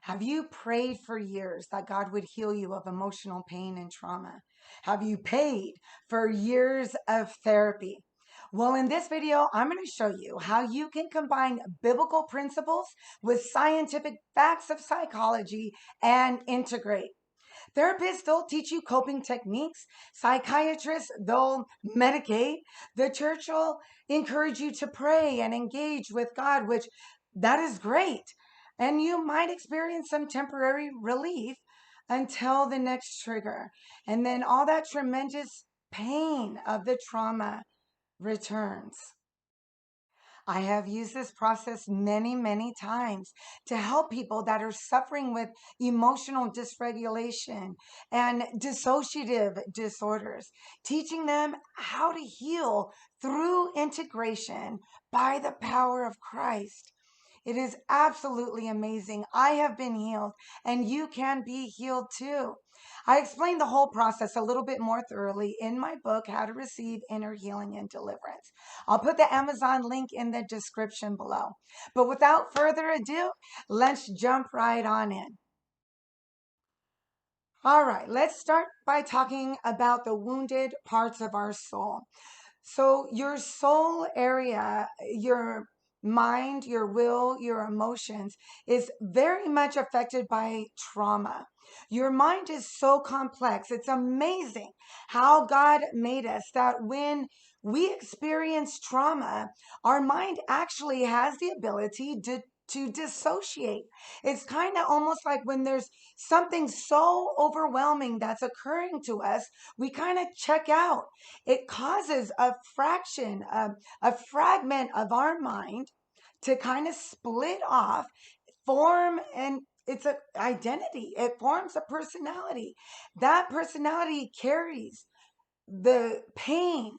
Have you prayed for years that God would heal you of emotional pain and trauma? Have you paid for years of therapy? Well, in this video, I'm going to show you how you can combine biblical principles with scientific facts of psychology and integrate. Therapists, they'll teach you coping techniques. Psychiatrists, they'll medicate. The church will encourage you to pray and engage with God, which that is great. And you might experience some temporary relief until the next trigger. And then all that tremendous pain of the trauma returns. I have used this process many, many times to help people that are suffering with emotional dysregulation and dissociative disorders, teaching them how to heal through integration by the power of Christ. It is absolutely amazing. I have been healed, and you can be healed too. I explained the whole process a little bit more thoroughly in my book, How to Receive Inner Healing and Deliverance. I'll put the Amazon link in the description below. But without further ado, let's jump right on in. All right, let's start by talking about the wounded parts of our soul. So, your soul area, your mind, your will, your emotions is very much affected by trauma. Your mind is so complex. It's amazing how God made us that when we experience trauma, our mind actually has the ability to dissociate. It's kind of almost like when there's something so overwhelming that's occurring to us, we kind of check out. It causes a fraction, a fragment of our mind to kind of split off, form, and it's an identity. It forms a personality. That personality carries the pain,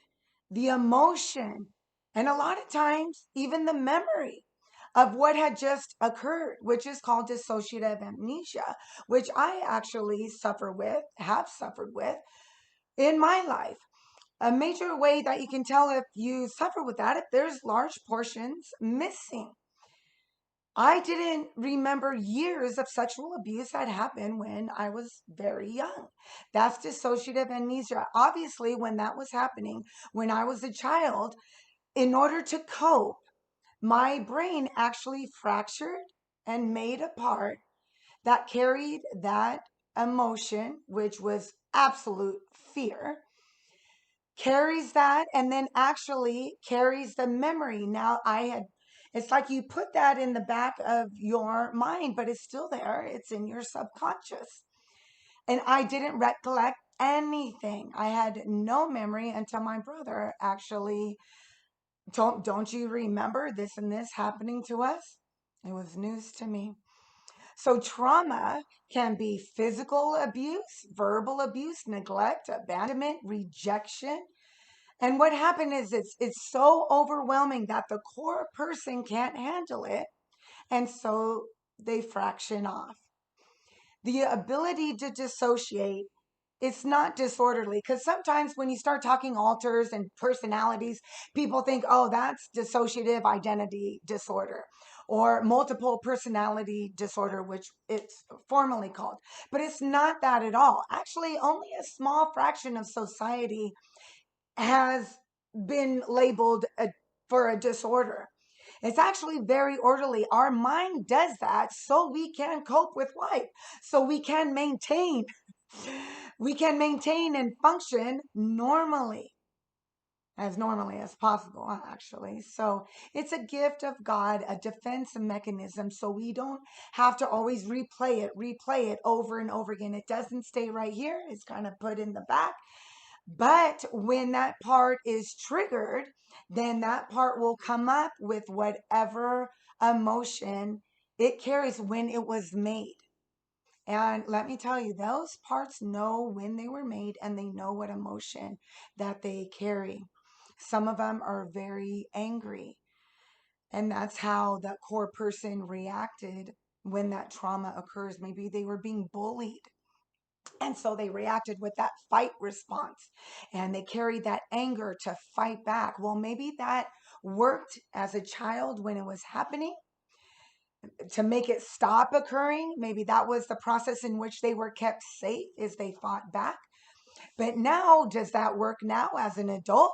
the emotion, and a lot of times even the memory of what had just occurred, which is called dissociative amnesia, which I actually have suffered with in my life. A major way that you can tell if you suffer with that, if there's large portions missing. I didn't remember years of sexual abuse that happened when I was very young. That's dissociative amnesia. Obviously, when that was happening, when I was a child, in order to cope, my brain actually fractured and made a part that carried that emotion, which was absolute fear, carries that, and then actually carries the memory. It's like you put that in the back of your mind, but it's still there. It's in your subconscious. And I didn't recollect anything. I had no memory until my brother actually told, "Don't you remember this and this happening to us?" It was news to me. So trauma can be physical abuse, verbal abuse, neglect, abandonment, rejection. And what happened is it's so overwhelming that the core person can't handle it. And so they fraction off. The ability to dissociate, it's not disorderly, because sometimes when you start talking alters and personalities, people think, oh, that's dissociative identity disorder or multiple personality disorder, which it's formally called. But it's not that at all. Actually, only a small fraction of society has been labeled for a disorder. It's actually very orderly. Our mind does that so we can cope with life, so we can maintain and function normally as possible, actually. So it's a gift of God, a defense mechanism, so we don't have to always replay it over and over again. It doesn't stay right here. It's kind of put in the back. But when that part is triggered, then that part will come up with whatever emotion it carries when it was made. And let me tell you, those parts know when they were made and they know what emotion that they carry. Some of them are very angry, and that's how that core person reacted when that trauma occurs. Maybe they were being bullied, and so they reacted with that fight response and they carried that anger to fight back. Well, maybe that worked as a child when it was happening, to make it stop occurring. Maybe that was the process in which they were kept safe, is they fought back. But now, does that work now as an adult?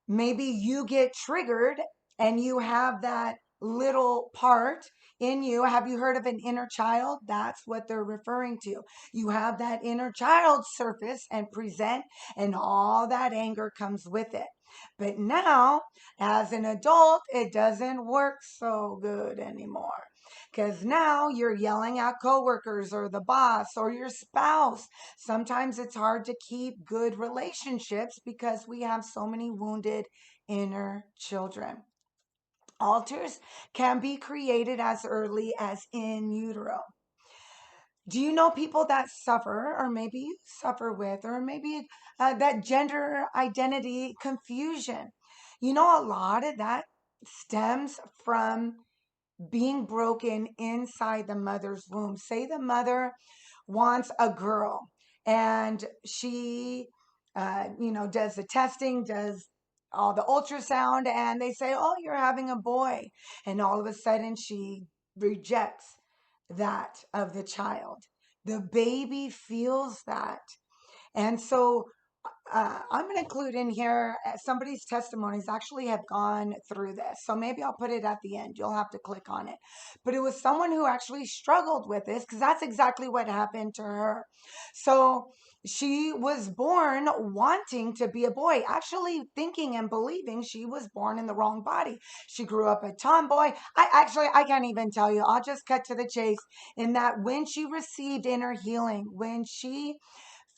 Maybe you get triggered and you have that little part in you. Have you heard of an inner child? That's what they're referring to. You have that inner child surface and present, and all that anger comes with it. But now, as an adult, it doesn't work so good anymore. Because now you're yelling at coworkers or the boss or your spouse. Sometimes it's hard to keep good relationships because we have so many wounded inner children. Altars can be created as early as in utero. Do you know people that suffer, or maybe you suffer with, or maybe that gender identity confusion? You know, a lot of that stems from being broken inside the mother's womb. Say the mother wants a girl and she, does the testing, does all the ultrasound, and they say, oh, you're having a boy. And all of a sudden she rejects that of the child. The baby feels that. And so I'm going to include in here somebody's testimonies actually have gone through this. So maybe I'll put it at the end. You'll have to click on it. But it was someone who actually struggled with this because that's exactly what happened to her. So she was born wanting to be a boy, actually thinking and believing she was born in the wrong body. She grew up a tomboy. I can't even tell you. I'll just cut to the chase in that when she received inner healing, when she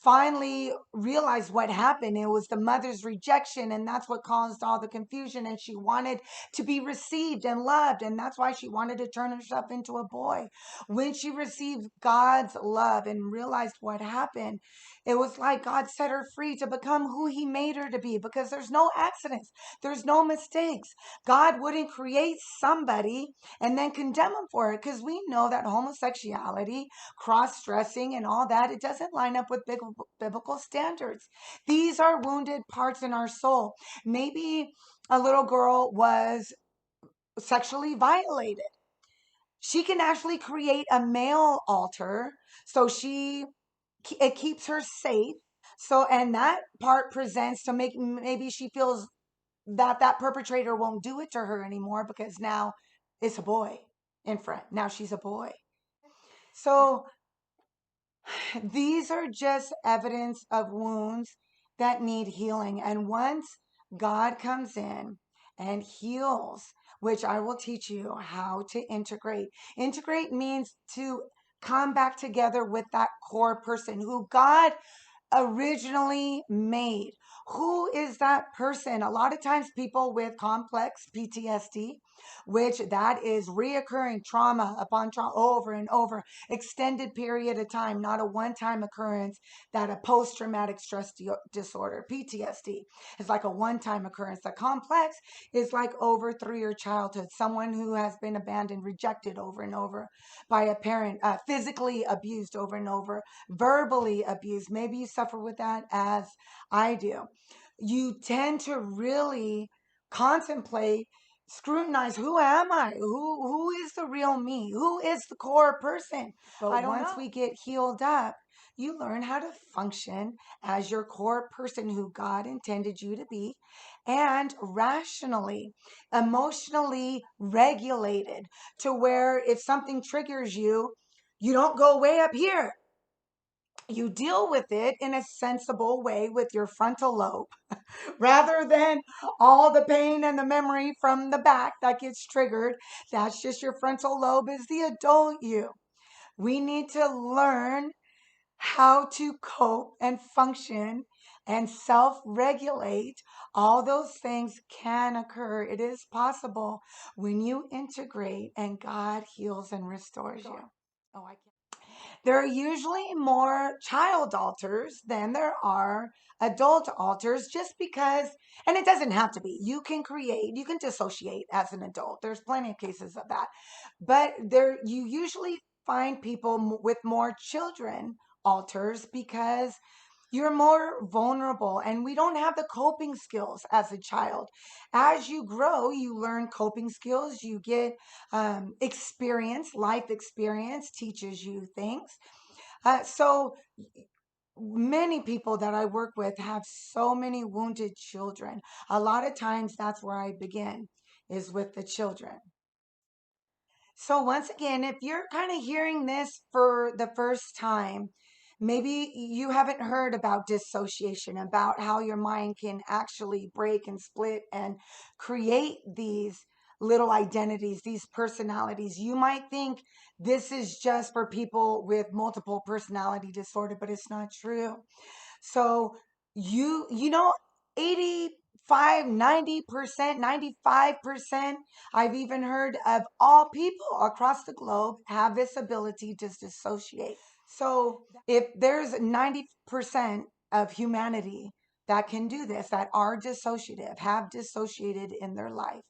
finally realized what happened. It was the mother's rejection, and that's what caused all the confusion. And she wanted to be received and loved, and that's why she wanted to turn herself into a boy. When she received God's love and realized what happened, it was like God set her free to become who He made her to be, because there's no accidents, there's no mistakes. God wouldn't create somebody and then condemn them for it, because we know that homosexuality, cross-dressing, and all that, it doesn't line up with biblical standards. These are wounded parts in our soul. Maybe a little girl was sexually violated. She can actually create a male altar, so it keeps her safe. So, and that part presents to make, maybe she feels that that perpetrator won't do it to her anymore because now it's a boy in front. Now she's a boy. So these are just evidence of wounds that need healing. And once God comes in and heals, which I will teach you how to integrate. Integrate means to come back together with that core person who God originally made. Who is that person? A lot of times people with complex PTSD, which that is reoccurring trauma upon trauma over and over, extended period of time, not a one-time occurrence, that a post-traumatic stress disorder, PTSD, is like a one-time occurrence. The complex is like over through your childhood, someone who has been abandoned, rejected over and over by a parent, physically abused over and over, verbally abused. Maybe you suffer with that as I do. You tend to really contemplate, scrutinize, who am I? Who is the real me? Who is the core person? But once we get healed up, you learn how to function as your core person who God intended you to be, and rationally, emotionally regulated, to where if something triggers you, you don't go way up here. You deal with it in a sensible way with your frontal lobe rather than all the pain and the memory from the back that gets triggered. That's just your frontal lobe is the adult you. We need to learn how to cope and function and self-regulate. All those things can occur. It is possible when you integrate and God heals and restores you. Oh, I can't. There are usually more child altars than there are adult altars, just because, and it doesn't have to be. You can dissociate as an adult. There's plenty of cases of that. But you usually find people with more children altars because you're more vulnerable, and we don't have the coping skills as a child. As you grow, you learn coping skills, you get experience, life experience teaches you things. So many people that I work with have so many wounded children. A lot of times that's where I begin, is with the children. So, once again, if you're kind of hearing this for the first time, maybe you haven't heard about dissociation, about how your mind can actually break and split and create these little identities, these personalities. You might think this is just for people with multiple personality disorder, but it's not true. So you know 85, 90%, 95%, I've even heard of all people across the globe have this ability to dissociate. So if there's 90% of humanity that can do this, that are dissociative, have dissociated in their life,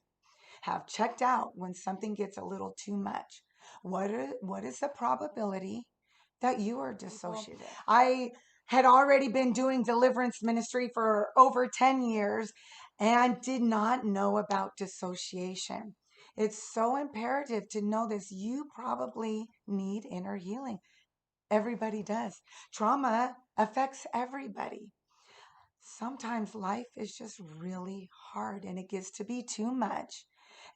have checked out when something gets a little too much, what is the probability that you are dissociative? I had already been doing deliverance ministry for over 10 years and did not know about dissociation. It's so imperative to know this. You probably need inner healing. Everybody does. Trauma affects everybody. Sometimes life is just really hard and it gets to be too much.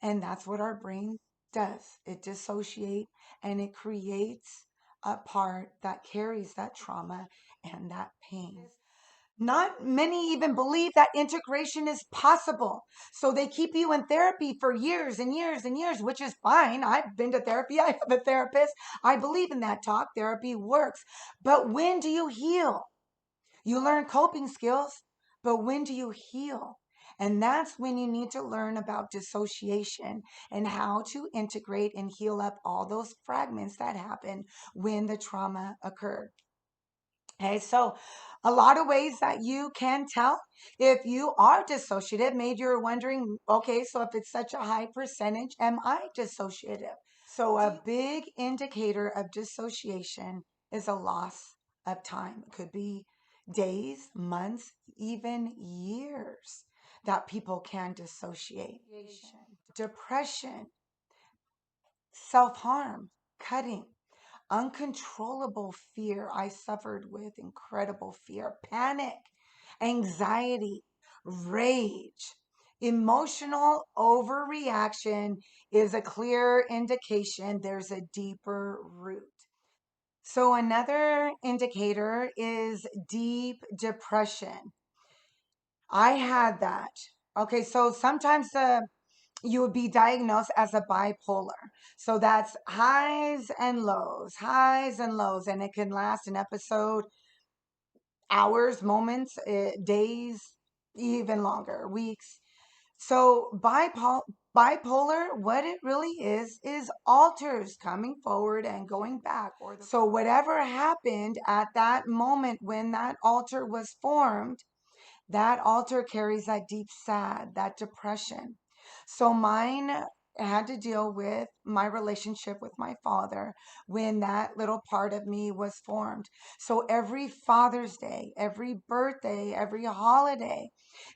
And that's what our brain does. It dissociates and it creates a part that carries that trauma and that pain. Not many even believe that integration is possible. So they keep you in therapy for years and years and years, which is fine. I've been to therapy. I have a therapist. I believe in that talk. Therapy works. But when do you heal? You learn coping skills, but when do you heal? And that's when you need to learn about dissociation and how to integrate and heal up all those fragments that happen when the trauma occurred. Okay, so a lot of ways that you can tell if you are dissociative. Maybe you're wondering, okay, so if it's such a high percentage, am I dissociative? So a big indicator of dissociation is a loss of time. It could be days, months, even years that people can dissociate. Depression, self-harm, cutting, uncontrollable fear. I suffered with incredible fear, panic, anxiety, rage. Emotional overreaction is a clear indication there's a deeper root. So, another indicator is deep depression. I had that. Okay, so sometimes you would be diagnosed as a bipolar. So that's highs and lows, and it can last an episode hours, moments, days, even longer, weeks. So bipolar, what it really is alters coming forward and going back. So whatever happened at that moment when that altar was formed, that altar carries that deep sad, that depression. So mine had to deal with my relationship with my father when that little part of me was formed. So every Father's Day, every birthday, every holiday,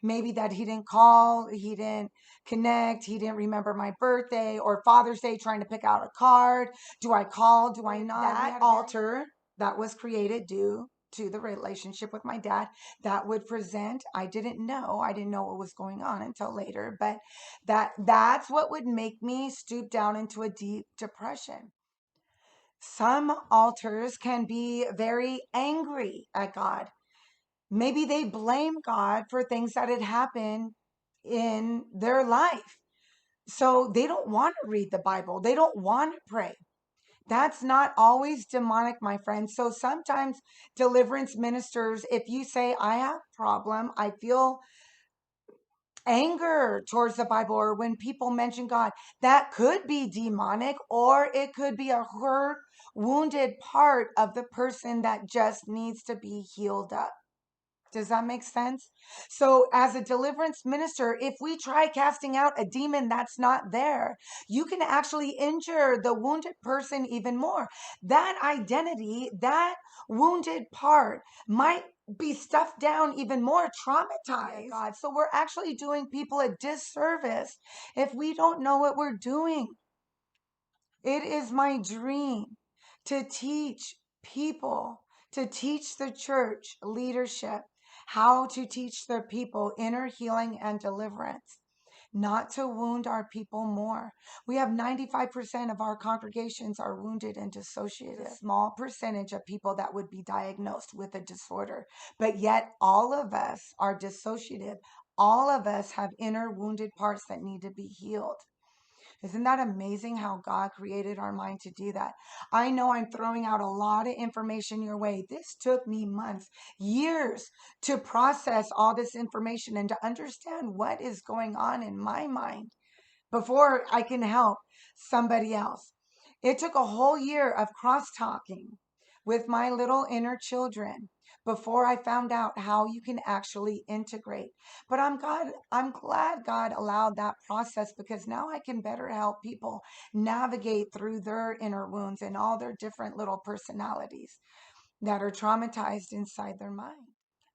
maybe that he didn't call, he didn't connect, he didn't remember my birthday, or Father's Day trying to pick out a card. Do I call? Do I not? That altar that was created due to the relationship with my dad that would present. I didn't know what was going on until later, but that's what would make me stoop down into a deep depression. Some altars can be very angry at God. Maybe they blame God for things that had happened in their life. So they don't want to read the Bible. They don't want to pray. That's not always demonic, my friends. So sometimes deliverance ministers, if you say, I have a problem, I feel anger towards the Bible, or when people mention God, that could be demonic, or it could be a hurt, wounded part of the person that just needs to be healed up. Does that make sense? So, as a deliverance minister, if we try casting out a demon that's not there, you can actually injure the wounded person even more. That identity, that wounded part might be stuffed down even more, traumatized. God. So, we're actually doing people a disservice if we don't know what we're doing. It is my dream to teach people, to teach the church leadership how to teach their people inner healing and deliverance, not to wound our people more. We have 95% of our congregations are wounded and dissociated. A small percentage of people that would be diagnosed with a disorder, but yet all of us are dissociative. All of us have inner wounded parts that need to be healed. Isn't that amazing how God created our mind to do that? I know I'm throwing out a lot of information your way. This took me months, years to process all this information and to understand what is going on in my mind before I can help somebody else. It took a whole year of cross talking with my little inner children before I found out how you can actually integrate. But I'm glad God allowed that process, because now I can better help people navigate through their inner wounds and all their different little personalities that are traumatized inside their mind.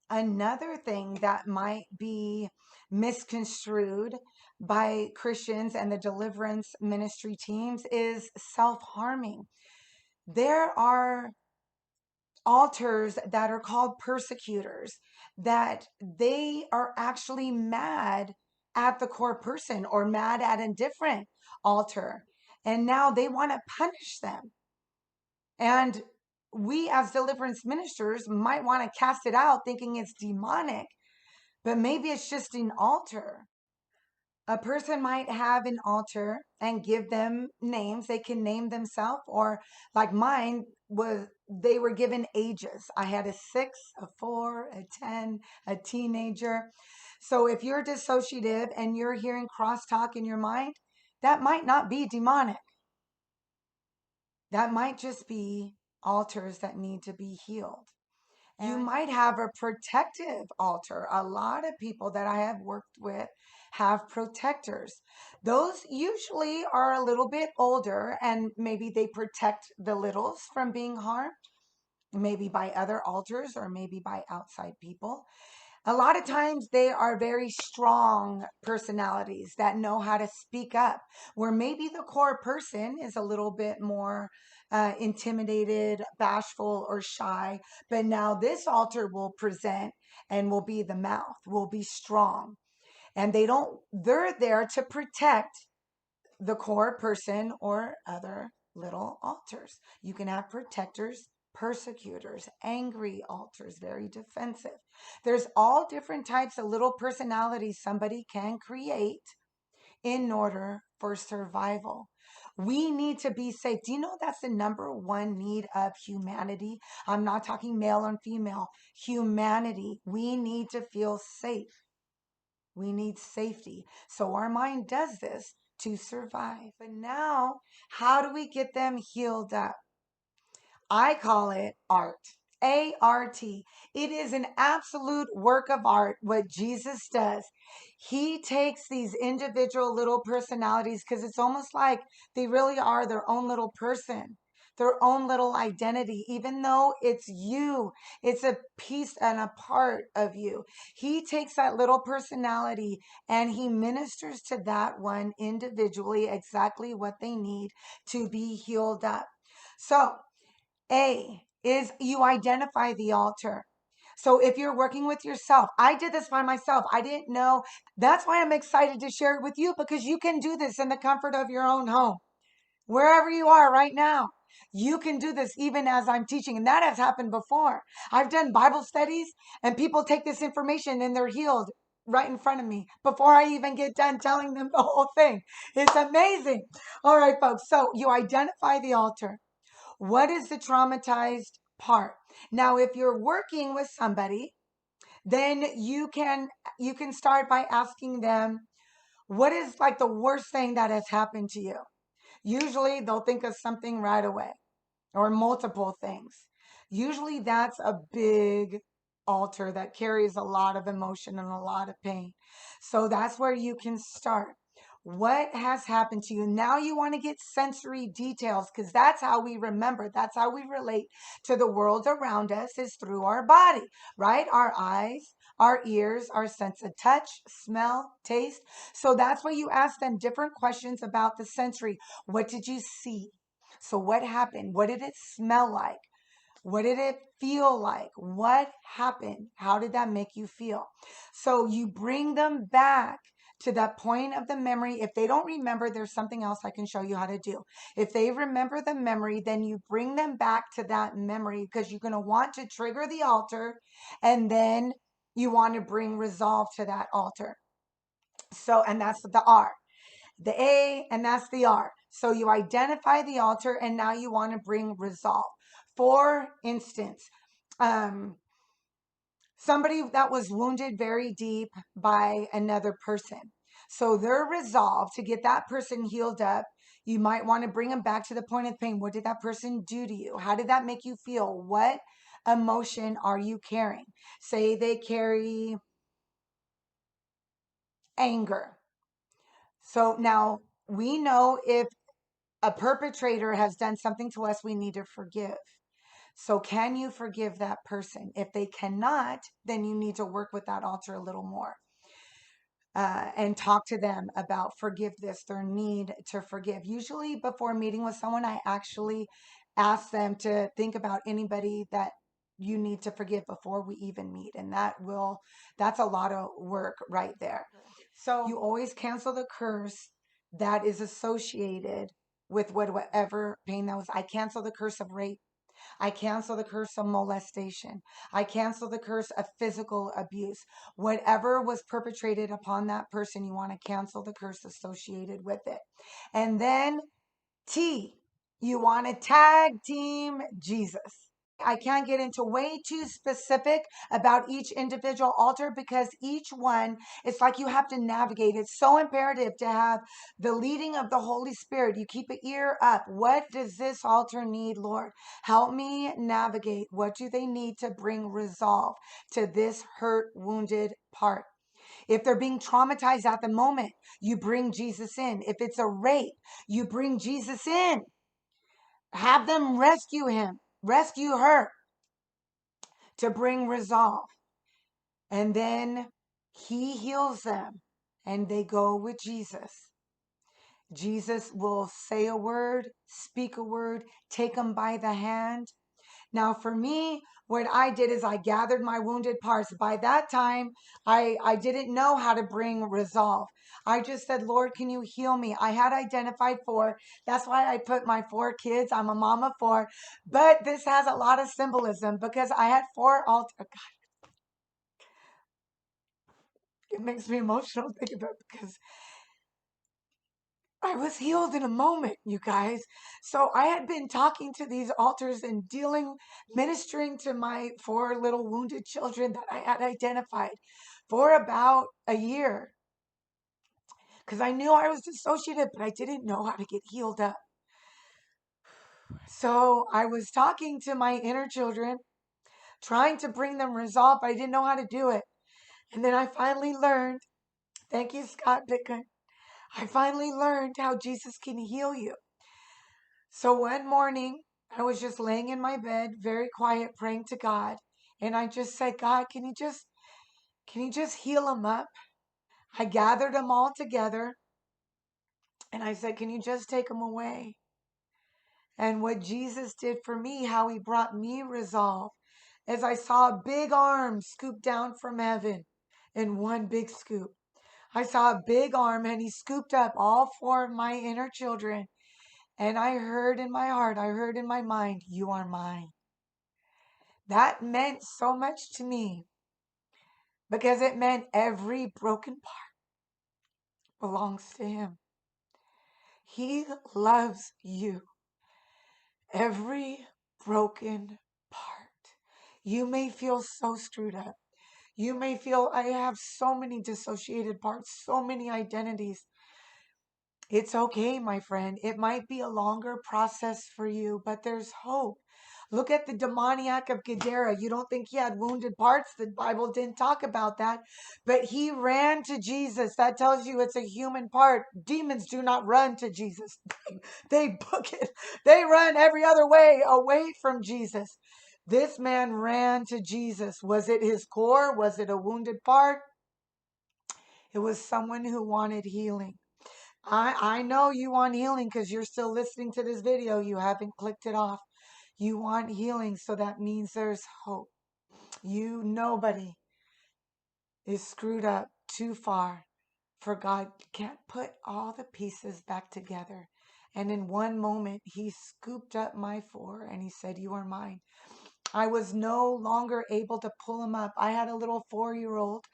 Another thing that might be misconstrued by Christians and the deliverance ministry teams is self-harming. There are altars that are called persecutors, that they are actually mad at the core person or mad at a different altar. And now they want to punish them. And we as deliverance ministers might want to cast it out thinking it's demonic, but maybe it's just an altar. A person might have an altar and give them names. They can name themselves, or like mine was, they were given ages. I had a 6, a 4, a 10, a teenager. So if you're dissociative and you're hearing crosstalk in your mind, that might not be demonic. That might just be altars that need to be healed. You might have a protective altar. A lot of people that I have worked with have protectors. Those usually are a little bit older, and maybe they protect the littles from being harmed, maybe by other altars or maybe by outside people. A lot of times they are very strong personalities that know how to speak up, where maybe the core person is a little bit more intimidated, bashful, or shy. But now this altar will present and will be the mouth, will be strong. And they're there to protect the core person or other little altars. You can have protectors, persecutors, angry altars, very defensive. There's all different types of little personalities somebody can create in order for survival. We need to be safe. Do you know that's the number one need of humanity? I'm not talking male and female. Humanity. We need to feel safe. We need safety. So our mind does this to survive. But now, how do we get them healed up? I call it art. A-R-T. It is an absolute work of art what Jesus does. He takes these individual little personalities, because it's almost like they really are their own little person, their own little identity, even though it's you. It's a piece and a part of you. He takes that little personality and he ministers to that one individually exactly what they need to be healed up. So, A is you identify the altar. So if you're working with yourself, I did this by myself. I didn't know. That's why I'm excited to share it with you, because you can do this in the comfort of your own home, wherever you are right now. You can do this even as I'm teaching. And that has happened before. I've done Bible studies and people take this information and they're healed right in front of me before I even get done telling them the whole thing. It's amazing. All right, folks. So you identify the altar. What is the traumatized part? Now, if you're working with somebody, then you can start by asking them, what is like the worst thing that has happened to you? Usually they'll think of something right away, or multiple things. Usually that's a big altar that carries a lot of emotion and a lot of pain. So that's where you can start. What has happened to you? Now you want to get sensory details, because that's how we remember. That's how we relate to the world around us, is through our body, right? Our eyes, our ears, our sense of touch, smell, taste. So that's why you ask them different questions about the sensory. What did you see? So what happened? What did it smell like? What did it feel like? What happened? How did that make you feel? So you bring them back to that point of the memory. If they don't remember, there's something else I can show you how to do. If they remember the memory, then you bring them back to that memory, because you're going to want to trigger the altar, and then you want to bring resolve to that altar. So, and that's the R. The A, and that's the R. So you identify the altar, and now you want to bring resolve. For instance, somebody that was wounded very deep by another person. So their resolve to get that person healed up, you might want to bring them back to the point of pain. What did that person do to you? How did that make you feel? What emotion are you carrying? Say they carry anger. So now we know if a perpetrator has done something to us, we need to forgive. So can you forgive that person? If they cannot, then you need to work with that altar a little more. And talk to them about forgiveness, their need to forgive. Usually before meeting with someone, I actually ask them to think about anybody that you need to forgive before we even meet. And that's a lot of work right there. So you always cancel the curse that is associated with whatever pain that was. I cancel the curse of rape. I cancel the curse of molestation. I cancel the curse of physical abuse. Whatever was perpetrated upon that person, you want to cancel the curse associated with it. And then T, you want to tag team Jesus. I can't get into way too specific about each individual altar, because each one, it's like you have to navigate. It's so imperative to have the leading of the Holy Spirit. You keep an ear up. What does this altar need, Lord? Help me navigate. What do they need to bring resolve to this hurt, wounded part? If they're being traumatized at the moment, you bring Jesus in. If it's a rape, you bring Jesus in. Have them rescue him, rescue her, to bring resolve. And then he heals them and they go with Jesus. Jesus will say a word, speak a word, take them by the hand. Now, for me, what I did is I gathered my wounded parts. By that time, I didn't know how to bring resolve. I just said, Lord, can you heal me? I had identified 4. That's why I put my 4 kids. I'm a mom of 4. But this has a lot of symbolism, because I had 4 altars. God, it makes me emotional thinking about it, because I was healed in a moment, you guys. So I had been talking to these altars and ministering to my 4 little wounded children that I had identified for about a year, because I knew I was dissociative, but I didn't know how to get healed up. So I was talking to my inner children, trying to bring them resolve, but I didn't know how to do it. And then I finally learned, thank you, Scott Bicken, I finally learned how Jesus can heal you. So one morning, I was just laying in my bed, very quiet, praying to God. And I just said, God, can you just heal them up? I gathered them all together and I said, can you just take them away? And what Jesus did for me, how he brought me resolve, as I saw a big arm scoop down from heaven in one big scoop. I saw a big arm and he scooped up all 4 of my inner children. And I heard in my heart, I heard in my mind, you are mine. That meant so much to me, because it meant every broken part belongs to him. He loves you. Every broken part. You may feel so screwed up. You may feel, I have so many dissociated parts, so many identities. It's okay, my friend. It might be a longer process for you, but there's hope. Look at the demoniac of Gadara. You don't think he had wounded parts? The Bible didn't talk about that. But he ran to Jesus. That tells you it's a human part. Demons do not run to Jesus, they book it. They run every other way away from Jesus. This man ran to Jesus. Was it his core? Was it a wounded part? It was someone who wanted healing. I know you want healing because you're still listening to this video. You haven't clicked it off. You want healing, so that means there's hope. Nobody is screwed up too far for God can't put all the pieces back together. And in one moment, he scooped up my four and he said, "You are mine." I was no longer able to pull him up. I had a little 4-year-old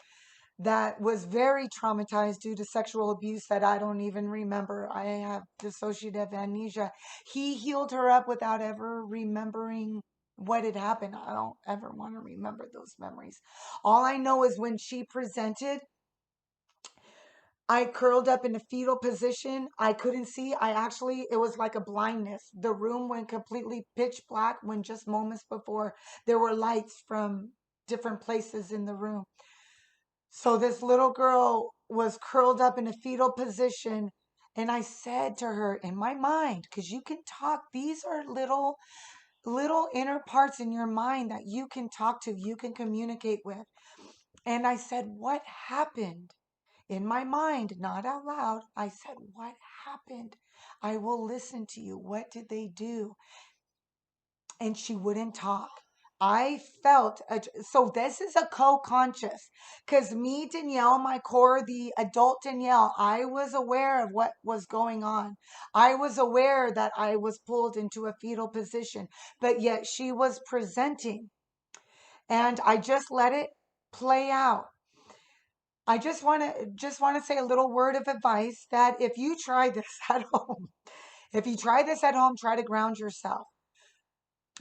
that was very traumatized due to sexual abuse that I don't even remember. I have dissociative amnesia. He healed her up without ever remembering what had happened. I don't ever want to remember those memories. All I know is when she presented, I curled up in a fetal position. I couldn't see. It was like a blindness. The room went completely pitch black when just moments before there were lights from different places in the room. So this little girl was curled up in a fetal position. And I said to her in my mind, because you can talk, these are little inner parts in your mind that you can talk to, you can communicate with. And I said, "What happened?" In my mind, not out loud. I said, "What happened? I will listen to you. What did they do?" And she wouldn't talk. I felt, so this is a co-conscious, because me, Danielle, my core, the adult Danielle, I was aware of what was going on. I was aware that I was pulled into a fetal position, but yet she was presenting. And I just let it play out. I just want to say a little word of advice that if you try this at home, if you try this at home, try to ground yourself.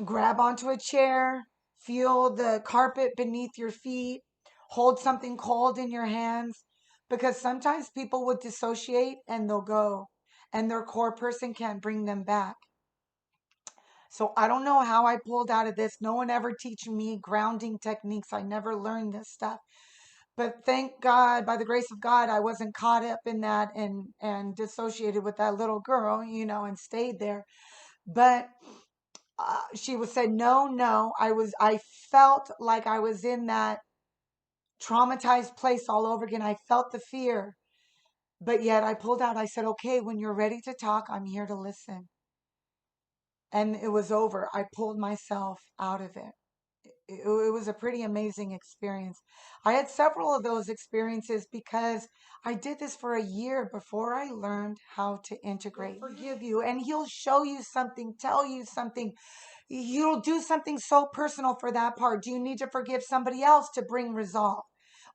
Grab onto a chair, feel the carpet beneath your feet, hold something cold in your hands, because sometimes people would dissociate and they'll go, and their core person can't bring them back. So I don't know how I pulled out of this. No one ever teach me grounding techniques. I never learned this stuff. But thank God, by the grace of God, I wasn't caught up in that and dissociated with that little girl, and stayed there. But she was said, "No, no." I felt like I was in that traumatized place all over again. I felt the fear, but yet I pulled out. I said, "Okay, when you're ready to talk, I'm here to listen." And it was over. I pulled myself out of it. It was a pretty amazing experience. I had several of those experiences because I did this for a year before I learned how to integrate. He'll forgive you, and he'll show you something, tell you something. You'll do something so personal for that part. Do you need to forgive somebody else to bring resolve?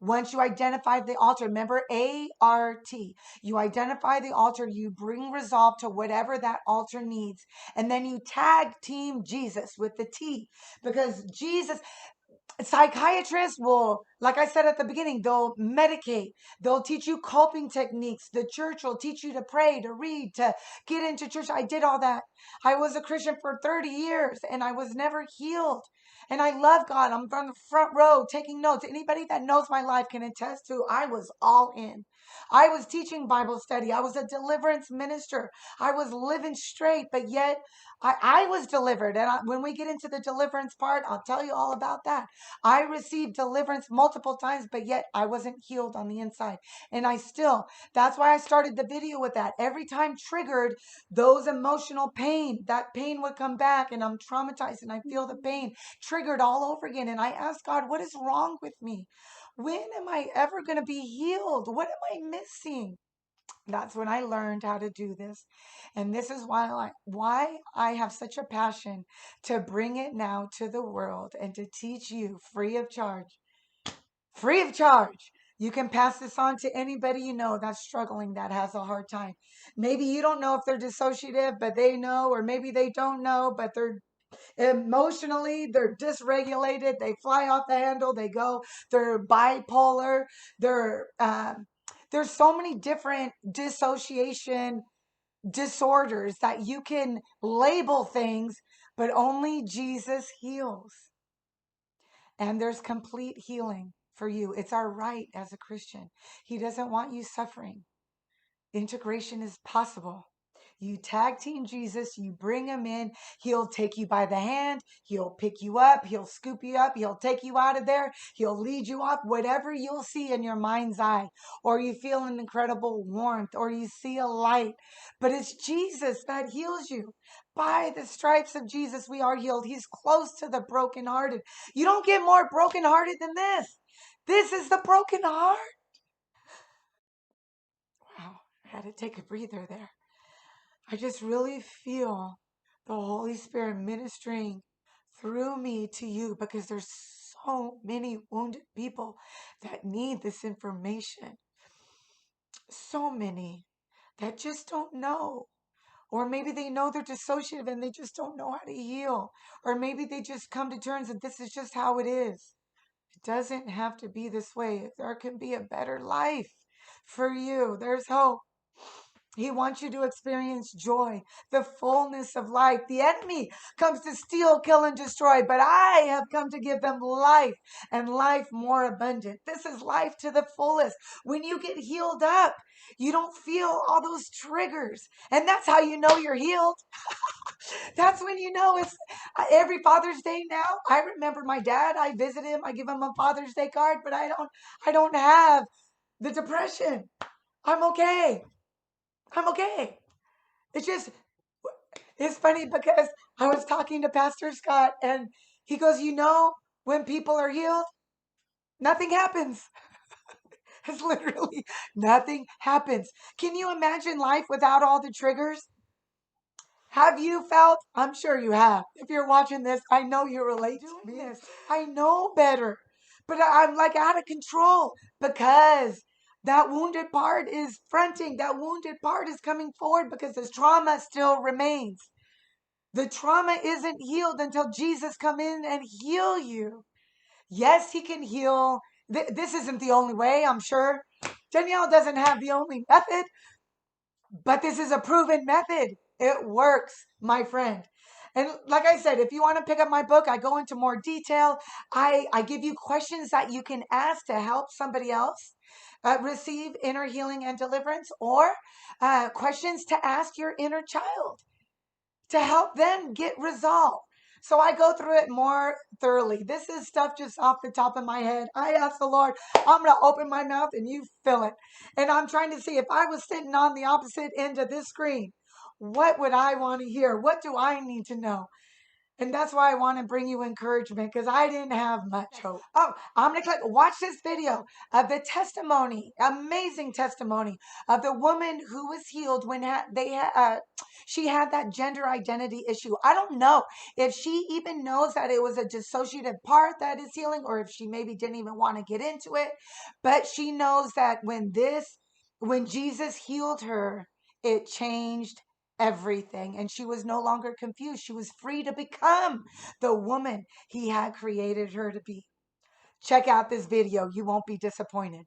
Once you identify the altar, remember ART, you identify the altar, you bring resolve to whatever that altar needs. And then you tag team Jesus with the T, because Jesus, psychiatrists will, like I said at the beginning, they'll medicate. They'll teach you coping techniques. The church will teach you to pray, to read, to get into church. I did all that. I was a Christian for 30 years and I was never healed. And I love God. I'm from the front row taking notes. Anybody that knows my life can attest to I was all in. I was teaching Bible study. I was a deliverance minister. I was living straight, but yet I was delivered. And when we get into the deliverance part, I'll tell you all about that. I received deliverance multiple times, but yet I wasn't healed on the inside. And that's why I started the video with that. Every time triggered, those emotional pain, that pain would come back and I'm traumatized and I feel the pain triggered all over again. And I asked God, what is wrong with me? When am I ever going to be healed? What am I missing? That's when I learned how to do this. And this is why I have such a passion to bring it now to the world and to teach you free of charge. Free of charge. You can pass this on to anybody you know that's struggling, that has a hard time. Maybe you don't know if they're dissociative, but they know, or maybe they don't know, but they're emotionally, they're dysregulated, they fly off the handle, they're bipolar, they're There's so many different dissociation disorders that you can label things, but only Jesus heals. And there's complete healing for you. It's our right as a Christian. He doesn't want you suffering. Integration is possible. You tag team Jesus, you bring him in, he'll take you by the hand, he'll pick you up, he'll scoop you up, he'll take you out of there, he'll lead you up, whatever you'll see in your mind's eye, or you feel an incredible warmth, or you see a light. But it's Jesus that heals you. By the stripes of Jesus, we are healed. He's close to the brokenhearted. You don't get more brokenhearted than this. This is the broken heart. Wow, I had to take a breather there. I just really feel the Holy Spirit ministering through me to you because there's so many wounded people that need this information. So many that just don't know. Or maybe they know they're dissociative and they just don't know how to heal. Or maybe they just come to terms that this is just how it is. It doesn't have to be this way. There can be a better life for you. There's hope. He wants you to experience joy, the fullness of life. The enemy comes to steal, kill, and destroy, but I have come to give them life and life more abundant. This is life to the fullest. When you get healed up, you don't feel all those triggers. And that's how you know you're healed. That's when you know it's every Father's Day now. I remember my dad, I visit him, I give him a Father's Day card, but I don't have the depression. I'm okay. I'm okay. It's just, it's funny because I was talking to Pastor Scott and he goes, when people are healed, nothing happens. It's literally nothing happens. Can you imagine life without all the triggers? Have you felt? I'm sure you have. If you're watching this, I know you relate to me. I know better, but I'm like out of control because that wounded part is fronting. That wounded part is coming forward because this trauma still remains. The trauma isn't healed until Jesus come in and heal you. Yes, he can heal. This isn't the only way, I'm sure. Danielle doesn't have the only method, but this is a proven method. It works, my friend. And like I said, if you want to pick up my book, I go into more detail. I give you questions that you can ask to help somebody else receive inner healing and deliverance, or questions to ask your inner child to help them get resolved. So I go through it more thoroughly. This is stuff just off the top of my head. I ask the Lord, I'm going to open my mouth and you fill it. And I'm trying to see if I was sitting on the opposite end of this screen, what would I want to hear? What do I need to know? And that's why I want to bring you encouragement because I didn't have much hope. Oh, I'm going to click, watch this video of the testimony, amazing testimony of the woman who was healed when she had that gender identity issue. I don't know if she even knows that it was a dissociative part that is healing or if she maybe didn't even want to get into it. But she knows that when Jesus healed her, it changed everything. And she was no longer confused. She was free to become the woman he had created her to be. Check out this video. You won't be disappointed.